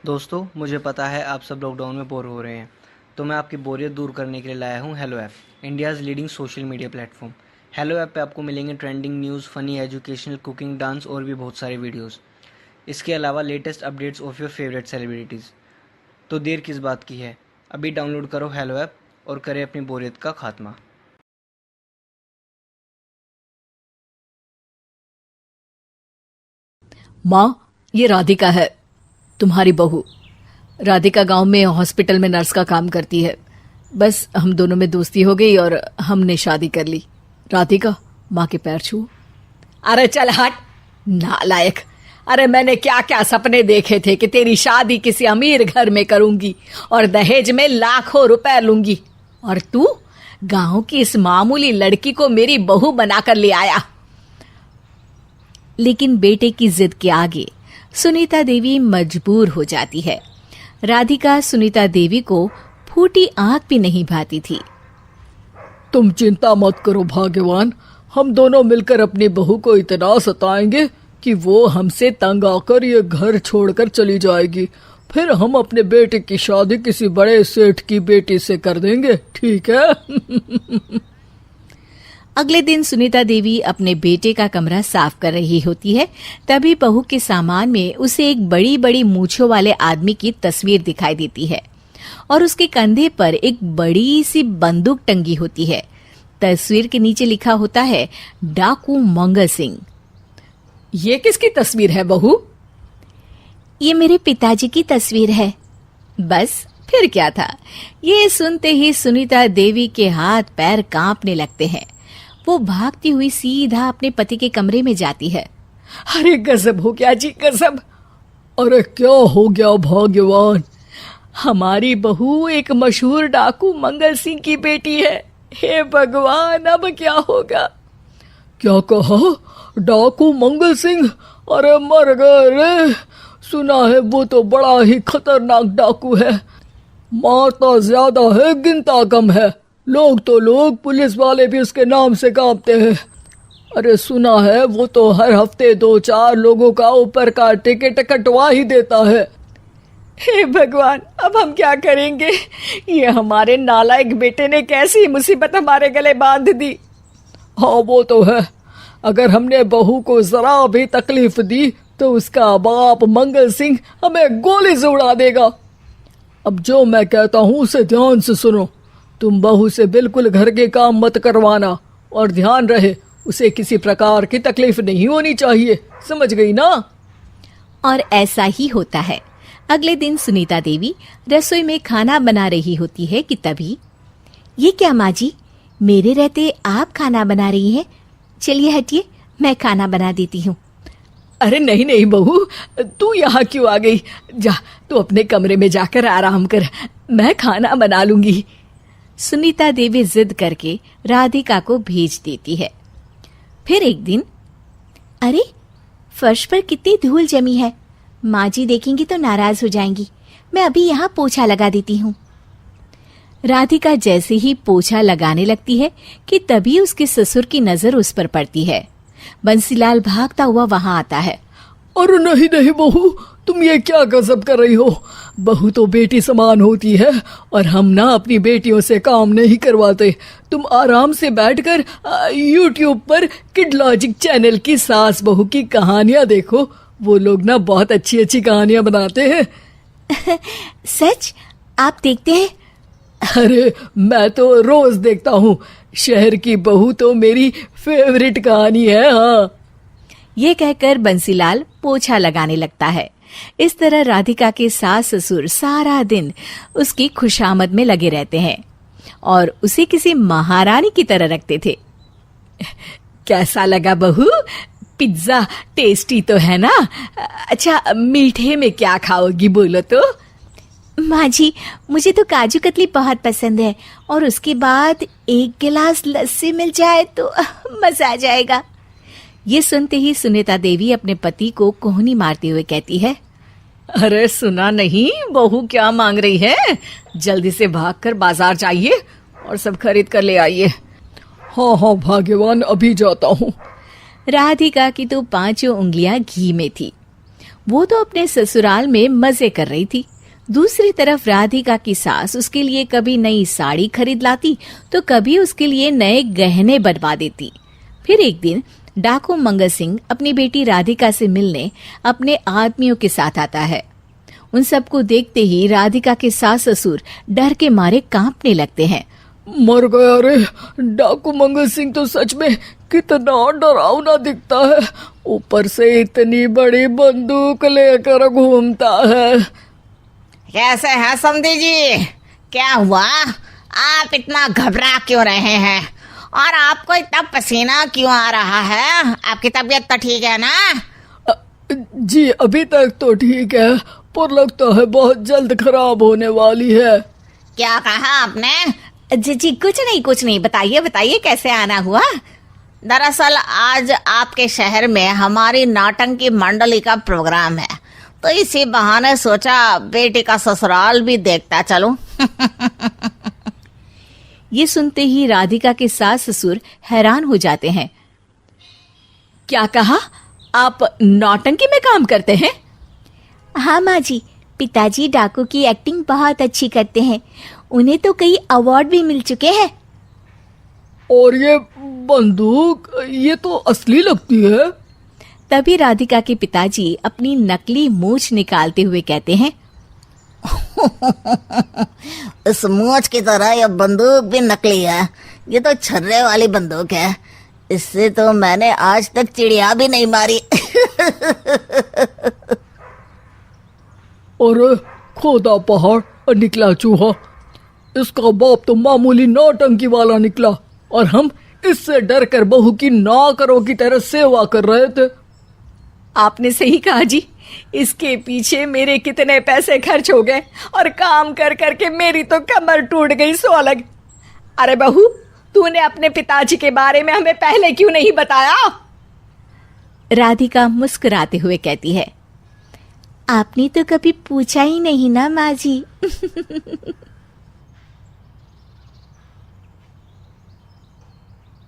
दोस्तों, मुझे पता है आप सब लॉकडाउन में बोर हो रहे हैं, तो मैं आपकी बोरियत दूर करने के लिए लाया हूँ hello app, India's leading social media platform. Hello app पे आपको मिलेंगे trending news, funny, educational, cooking, dance और भी बहुत सारे वीडियोस। इसके अलावा latest updates of your favourite celebrities. तो देर किस बात की है, अभी डाउनलोड करो हेलो ऐप और करें अपनी बोरियत का खात्मा। माँ, ये राधिका है, तुम्हारी बहू। राधिका गांव में हॉस्पिटल में नर्स का काम करती है। बस हम दोनों में दोस्ती हो गई और हमने शादी कर ली। राधिका, माँ के पैर छू। अरे चल हट, नालायक। अरे मैंने क्या क्या सपने देखे थे कि तेरी शादी किसी अमीर घर में करूंगी और दहेज में लाखों रुपए लूंगी, और तू गांव की इस मामूली लड़की को मेरी बहू बनाकर ले आया। लेकिन बेटे की जिद के आगे सुनीता देवी मजबूर हो जाती है। राधिका सुनीता देवी को फूटी आंख भी नहीं भाती थी। तुम चिंता मत करो भाग्यवान, हम दोनों मिलकर अपनी बहू को इतना सताएंगे कि वो हमसे तंग आकर ये घर छोड़कर चली जाएगी। फिर हम अपने बेटे की शादी किसी बड़े सेठ की बेटी से कर देंगे, ठीक है? अगले दिन सुनीता देवी अपने बेटे का कमरा साफ कर रही होती है। तभी बहू के सामान में उसे एक बड़ी बड़ी मूंछों वाले आदमी की तस्वीर दिखाई देती है और उसके कंधे पर एक बड़ी सी बंदूक टंगी होती है। तस्वीर के नीचे लिखा होता है डाकू मंगल सिंह। ये किसकी तस्वीर है बहू? ये मेरे पिताजी की तस्वीर है। बस फिर क्या था, ये सुनते ही सुनीता देवी के हाथ पैर कांपने लगते हैं। वो भागती हुई सीधा अपने पति के कमरे में जाती है। अरे गजब हो गया जी, गजब। अरे क्या हो गया भाग्यवान? हमारी बहू एक मशहूर डाकू मंगल सिंह की बेटी है। हे भगवान, अब क्या होगा? क्या कहा? डाकू मंगल सिंह? अरे मर गए रे। सुना है वो तो बड़ा ही खतरनाक डाकू है, मारता ज्यादा है गिनता कम है। लोग पुलिस वाले भी उसके नाम से कांपते हैं। अरे सुना है वो तो हर हफ्ते 2-4 लोगों का ऊपर का टिकट कटवा ही देता है। हे भगवान, अब हम क्या करेंगे? ये हमारे नालायक बेटे ने कैसी मुसीबत हमारे गले बांध दी। हाँ वो तो है, अगर हमने बहू को जरा भी तकलीफ दी तो उसका बाप मंगल सिंह हमें गोली से उड़ा देगा। अब जो मैं कहता हूँ उसे ध्यान से सुनो। तुम बहू से बिल्कुल घर के काम मत करवाना, और ध्यान रहे उसे किसी प्रकार की तकलीफ नहीं होनी चाहिए, समझ गई ना? और ऐसा ही होता है। अगले दिन सुनीता देवी रसोई में खाना बना रही होती है कि तभी, ये क्या माँ जी, मेरे रहते आप खाना बना रही हैं? चलिए हटिए, मैं खाना बना देती हूँ। अरे नहीं नहीं बहू, तू यहाँ क्यों आ गई? जा तू अपने कमरे में जाकर आराम कर, मैं खाना बना लूंगी। सुनीता देवी जिद करके राधिका को भेज देती है। फिर एक दिन, अरे फर्श पर कितनी धूल जमी है, माँ जी देखेंगी तो नाराज हो जाएंगी, मैं अभी यहाँ पोछा लगा देती हूँ। राधिका जैसे ही पोछा लगाने लगती है कि तभी उसके ससुर की नजर उस पर पड़ती है। बंसीलाल भागता हुआ वहां आता है। अरे नहीं नहीं बहू, तुम ये क्या गजब कर रही हो? बहू तो बेटी समान होती है, और हम ना अपनी बेटियों से काम नहीं करवाते। तुम आराम से बैठकर यूट्यूब पर किड लॉजिक चैनल की सास बहू की कहानियां देखो। वो लोग ना बहुत अच्छी अच्छी कहानियां बनाते हैं। सच? आप देखते हैं? अरे मैं तो रोज देखता हूँ। शहर की बहू तो मेरी फेवरेट कहानी है। हाँ, ये कहकर बंसीलाल पोछा लगाने लगता है। इस तरह राधिका के सास ससुर सारा दिन उसकी खुशामद में लगे रहते हैं और उसे किसी महारानी की तरह रखते थे। कैसा लगा बहू? पिज्जा टेस्टी तो है ना? अच्छा, मीठे में क्या खाओगी बोलो तो? माँ जी, मुझे तो काजू कतली बहुत पसंद है, और उसके बाद एक गिलास लस्सी मिल जाए तो मजा आ जाएगा। ये सुनते ही सुनीता देवी अपने पति को कोहनी मारते हुए कहती है, अरे सुना नहीं बहू क्या मांग रही है? जल्दी से भागकर बाजार जाइए और सब खरीद कर ले आइए। हाँ हाँ भाग्यवान, अभी जाता हूँ। राधिका की तो 5 उंगलियां घी में थी। वो तो अपने ससुराल में मजे कर रही थी। दूसरी तरफ राधिका की सास उसके लिए कभी नई साड़ी खरीद लाती तो कभी उसके लिए नए गहने बनवा देती। फिर एक दिन डाकू मंगल सिंह अपनी बेटी राधिका से मिलने अपने आदमियों के साथ आता है। उन सबको देखते ही राधिका के सास ससुर डर के मारे कांपने लगते हैं। मर गया रे, डाकू मंगल सिंह तो सच में कितना डरावना दिखता है, ऊपर से इतनी बड़ी बंदूक लेकर घूमता है। कैसे हैं समधी जी? क्या हुआ? आप इतना घबरा क्यों रहे हैं? और आपको इतना पसीना क्यों आ रहा है? आपकी तबीयत तो ठीक है ना? जी अभी तक तो ठीक है, पर लगता है बहुत जल्द खराब होने वाली है। क्या कहा आपने? जी कुछ नहीं, बताइए बताइए कैसे आना हुआ? दरअसल आज आपके शहर में हमारी नाटंकी मंडली का प्रोग्राम है, तो इसी बहाने सोचा बेटी का ससुराल भी देखता चलूं। ये सुनते ही राधिका के सास ससुर हैरान हो जाते हैं। क्या कहा? आप नौटंकी में काम करते हैं? हाँ माँ जी, पिताजी डाकू की एक्टिंग बहुत अच्छी करते हैं। उन्हें तो कई अवार्ड भी मिल चुके हैं। और ये बंदूक, ये तो असली लगती है। तभी राधिका के पिताजी अपनी नकली मूंछ निकालते हुए कहते हैं, इस मूंछ की तरह यह बंदूक भी नकली है। ये तो छर्रे वाली बंदूक है, इससे तो मैंने आज तक चिड़िया भी नहीं मारी। और खोदा पहाड़ और निकला चूहा, इसका बाप तो मामूली नौटंकी वाला निकला, और हम इससे डर कर बहू की नौकरों की तरह सेवा कर रहे थे। आपने सही कहा जी, इसके पीछे मेरे कितने पैसे खर्च हो गए और काम कर करके मेरी तो कमर टूट गई सो अलग। अरे बहू, तूने अपने पिताजी के बारे में हमें पहले क्यों नहीं बताया? राधिका मुस्कुराते हुए कहती है, आपने तो कभी पूछा ही नहीं ना माँ जी।